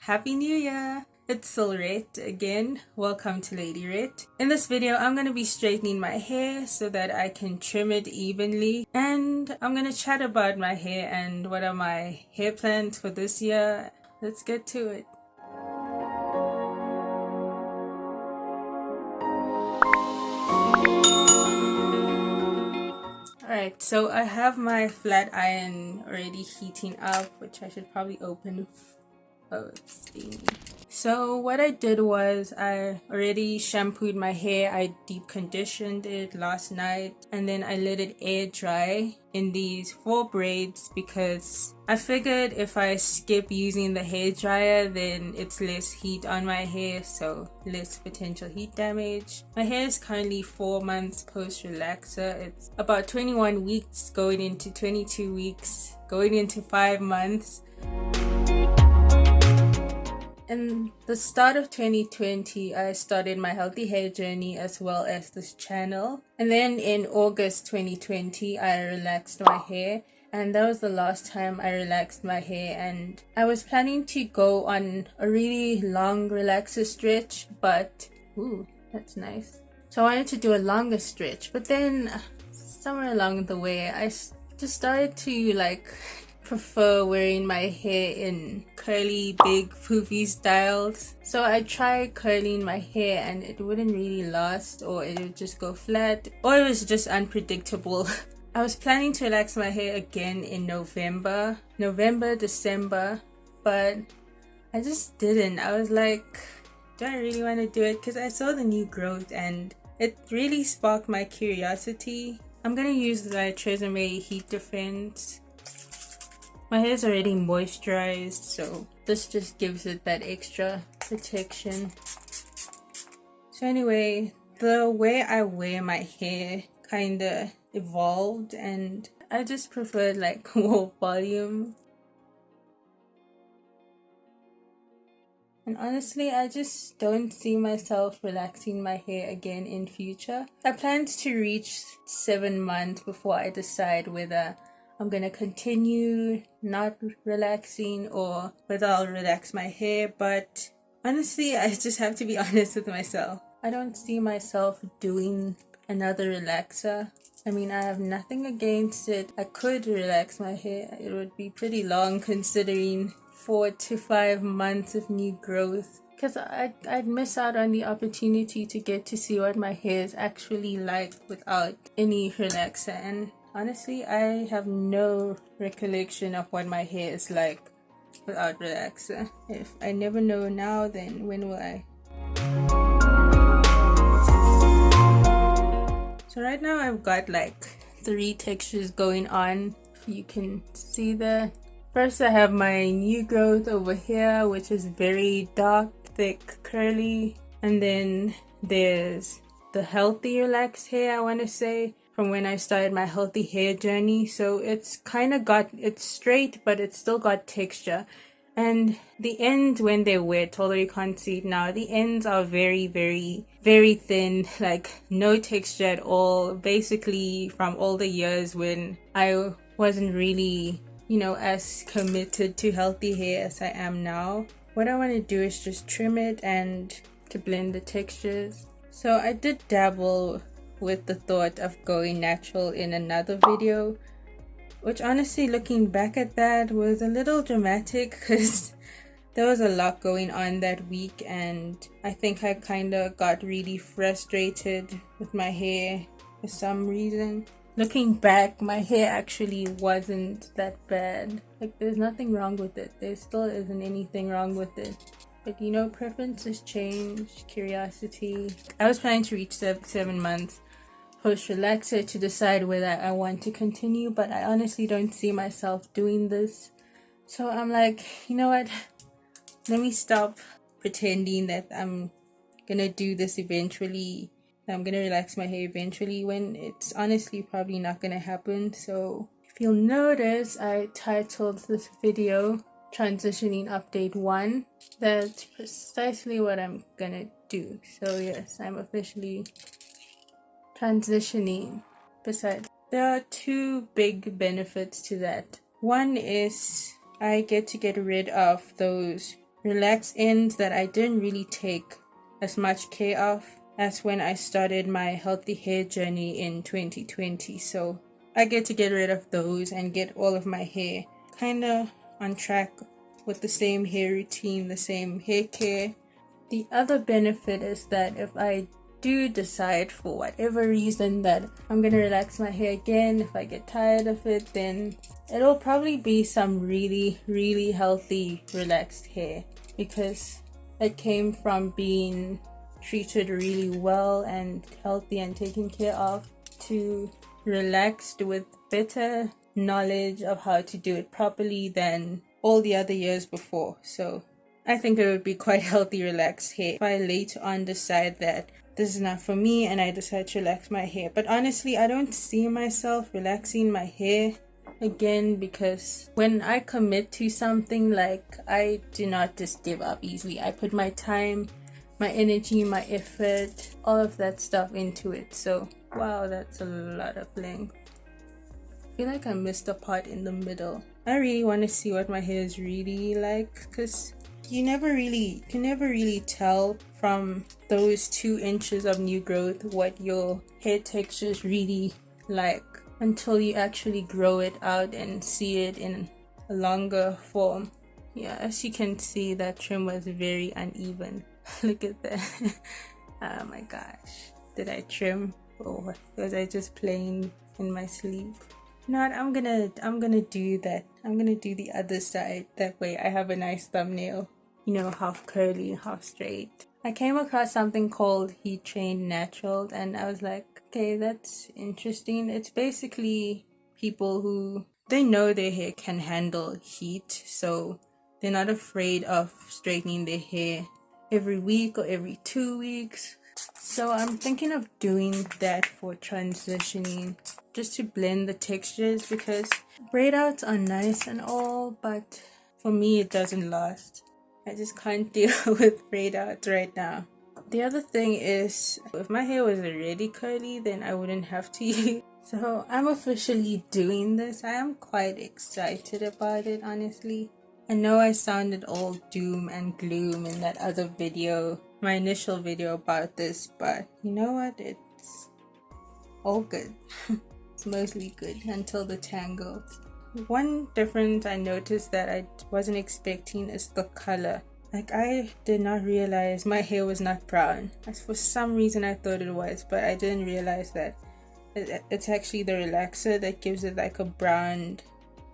Happy New Year! It's still Rette again. Welcome to Lady Rette. In this video, I'm going to be straightening my hair so that I can trim it evenly. And I'm going to chat about my hair and what are my hair plans for this year. Let's get to it. Alright, so I have my flat iron already heating up, which I should probably open. Oh, it's steamy. So what I did was I already shampooed my hair. I deep conditioned it last night and then I let it air dry in these 4 braids because I figured if I skip using the hair dryer then it's less heat on my hair, so less potential heat damage. My hair is currently 4 months post relaxer. It's about 21 weeks going into 22 weeks going into 5 months. In the start of 2020, I started my healthy hair journey as well as this channel. And then in August 2020, I relaxed my hair. And that was the last time I relaxed my hair. And I was planning to go on a really long relaxer stretch. But, ooh, that's nice. So I wanted to do a longer stretch. But then somewhere along the way, I just started to prefer wearing my hair in curly, big, poofy styles. So I tried curling my hair and it wouldn't really last, or it would just go flat, or it was just unpredictable. I was planning to relax my hair again in November, December, but I just didn't. I was like, do I really want to do it? Because I saw the new growth and it really sparked my curiosity. I'm gonna use the TRESemmé heat defense. My hair is already moisturized, so this just gives it that extra protection. So anyway, the way I wear my hair kinda evolved and I just preferred more volume. And honestly, I just don't see myself relaxing my hair again in future. I plan to reach 7 months before I decide whether I'm gonna continue not relaxing or whether I'll relax my hair. But honestly, I just have to be honest with myself. I don't see myself doing another relaxer. I mean, I have nothing against it. I could relax my hair. It would be pretty long considering 4 to 5 months of new growth. Because I'd miss out on the opportunity to get to see what my hair is actually like without any relaxer. And honestly, I have no recollection of what my hair is like without relaxer. If I never know now, then when will I? So right now I've got 3 textures going on. You can see that. First I have my new growth over here, which is very dark, thick, curly. And then there's the healthy relaxed hair, I want to say, from when I started my healthy hair journey. So it's it's straight, but it's still got texture. And the ends, when they're wet, although you can't see it now, the ends are very, very, very thin, no texture at all. Basically from all the years when I wasn't really, as committed to healthy hair as I am now. What I want to do is just trim it and to blend the textures. So I did dabble with the thought of going natural in another video, which honestly, looking back at that, was a little dramatic because there was a lot going on that week and I think I kind of got really frustrated with my hair for some reason. Looking back, my hair actually wasn't that bad. There's nothing wrong with it. There still isn't anything wrong with it. But preferences change, curiosity. I was planning to reach 7 months post relaxer to decide whether I want to continue, but I honestly don't see myself doing this. So I'm like, you know what? Let me stop pretending that I'm gonna do this eventually. I'm gonna relax my hair eventually when it's honestly probably not gonna happen. So if you'll notice, I titled this video Transitioning Update 1. That's precisely what I'm gonna do. So yes, I'm officially transitioning. Besides, there are 2 big benefits to that. One is I get to get rid of those relaxed ends that I didn't really take as much care of as when I started my healthy hair journey in 2020. So I get to get rid of those and get all of my hair kind of on track with the same hair routine, the same hair care. The other benefit is that if I do decide for whatever reason that I'm gonna relax my hair again, if I get tired of it, then it'll probably be some really healthy relaxed hair, because it came from being treated really well and healthy and taken care of to relaxed with better knowledge of how to do it properly than all the other years before. So I think it would be quite healthy relaxed hair if I later on decide that this is not for me and I decide to relax my hair. But honestly, I don't see myself relaxing my hair again, because when I commit to something, like, I do not just give up easily. I put my time, my energy, my effort, all of that stuff into it. So wow, that's a lot of length. I feel like I missed a part in the middle. I really want to see what my hair is really like, because you can never really tell from those 2 inches of new growth what your hair texture is really like until you actually grow it out and see it in a longer form. Yeah, as you can see, that trim was very uneven. Look at that. Oh my gosh, did I trim or was I just playing in my sleep? Not, I'm gonna do that. I'm gonna do the other side, that way I have a nice thumbnail, you know, half curly, half straight. I came across something called Heat Trained Natural, and I was like, okay, that's interesting. It's basically people who, they know their hair can handle heat, so they're not afraid of straightening their hair every week or every 2 weeks. So I'm thinking of doing that for transitioning, just to blend the textures, because braid outs are nice and all, but for me it doesn't last. I just can't deal with braid outs right now. The other thing is, if my hair was already curly, then I wouldn't have to so I'm officially doing this. I am quite excited about it, honestly. I know I sounded all doom and gloom in that other video, my initial video about this, but you know what, it's all good. It's mostly good until the tangles. One difference I noticed that I wasn't expecting is the color. Like, I did not realize my hair was not brown. For some reason I thought it was, but I didn't realize that it's actually the relaxer that gives it like a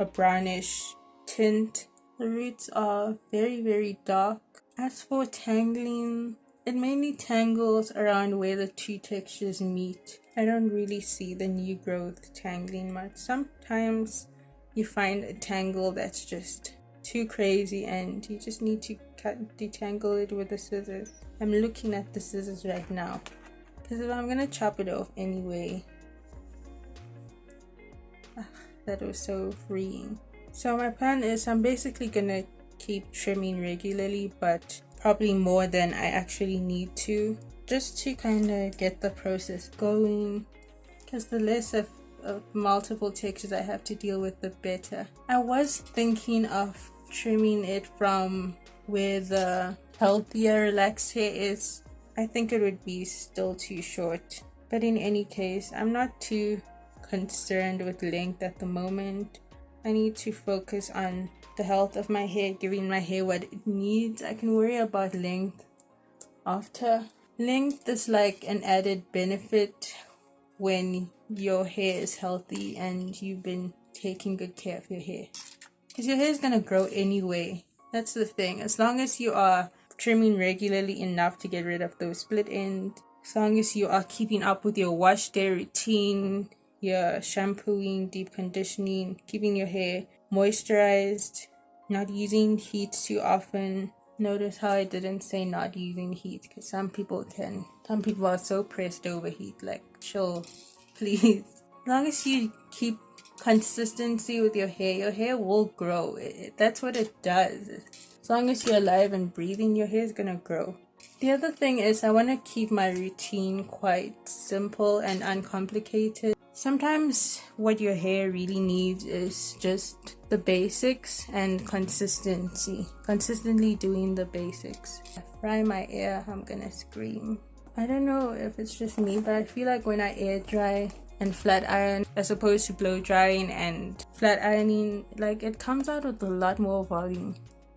brownish tint. The roots are very dark. As for tangling, it mainly tangles around where the 2 textures meet. I don't really see the new growth tangling much. Sometimes you find a tangle that's just too crazy and you just need to detangle it with the scissors. I'm looking at the scissors right now, because if I'm gonna chop it off anyway, that was so freeing. So my plan is, I'm basically gonna keep trimming regularly, but probably more than I actually need to, just to kind of get the process going, because the less of multiple textures I have to deal with, the better. I was thinking of trimming it from where the healthier relaxed hair is. I think it would be still too short, but in any case, I'm not too concerned with length at the moment. I need to focus on the health of my hair, giving my hair what it needs. I can worry about length after. Length is like an added benefit when your hair is healthy and you've been taking good care of your hair, because your hair is gonna grow anyway. That's the thing. As long as you are trimming regularly enough to get rid of those split ends, as long as you are keeping up with your wash day routine, your shampooing, deep conditioning, keeping your hair moisturized, not using heat too often. Notice how I didn't say not using heat, because some people are so pressed over heat. Like, chill, please. As long as you keep consistency with your hair will grow. That's what it does. As long as you're alive and breathing, your hair is gonna grow. The other thing is, I want to keep my routine quite simple and uncomplicated. Sometimes what your hair really needs is just the basics and consistency. Consistently doing the basics. I fry my hair, I'm gonna scream. I don't know if it's just me, but I feel like when I air dry and flat iron as opposed to blow drying and flat ironing, like it comes out with a lot more volume.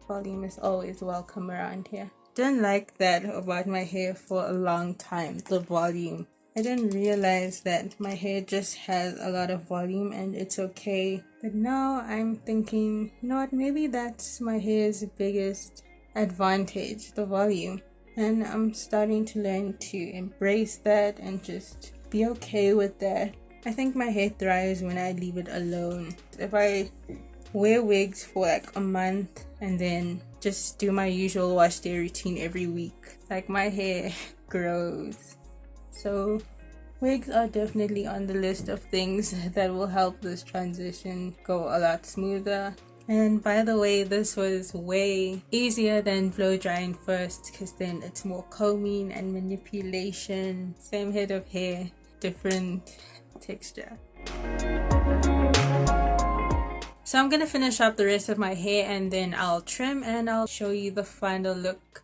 Volume is always welcome around here. Didn't like that about my hair for a long time, the volume. I didn't realize that my hair just has a lot of volume and it's okay. But now I'm thinking, you know what, maybe that's my hair's biggest advantage, the volume. And I'm starting to learn to embrace that and just be okay with that. I think my hair thrives when I leave it alone. If I wear wigs for like a month and then just do my usual wash day routine every week, like my hair grows. So wigs are definitely on the list of things that will help this transition go a lot smoother. And by the way, this was way easier than blow drying first, because then it's more combing and manipulation. Same head of hair, different texture. So I'm gonna finish up the rest of my hair and then I'll trim and I'll show you the final look.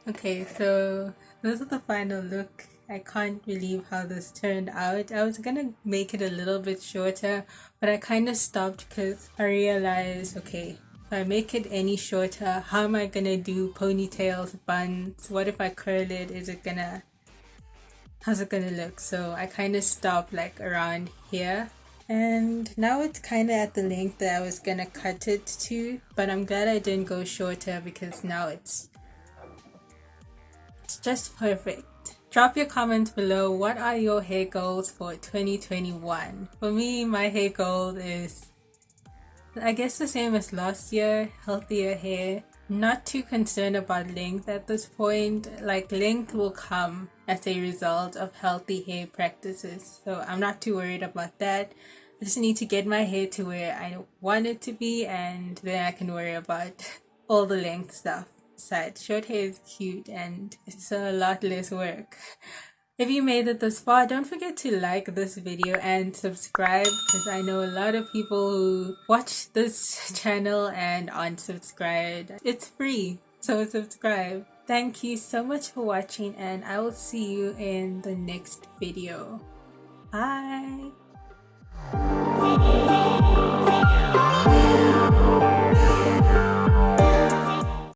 Okay, so this is the final look. I can't believe how this turned out. I was gonna make it a little bit shorter, but I kind of stopped because I realized, okay, if I make it any shorter, how am I gonna do ponytails, buns? What if I curl it? How's it gonna look? So I kind of stopped like around here. And now it's kind of at the length that I was gonna cut it to, but I'm glad I didn't go shorter because now it's just perfect. Drop your comments below. What are your hair goals for 2021? For me, my hair goal is, I guess, the same as last year. Healthier hair. Not too concerned about length at this point. Like, length will come as a result of healthy hair practices, so I'm not too worried about that. I just need to get my hair to where I want it to be, and then I can worry about all the length stuff. Besides, short hair is cute and it's a lot less work. If you made it this far, don't forget to like this video and subscribe, because I know a lot of people who watch this channel and aren't subscribed. It's free, so subscribe. Thank you so much for watching, and I will see you in the next video. Bye!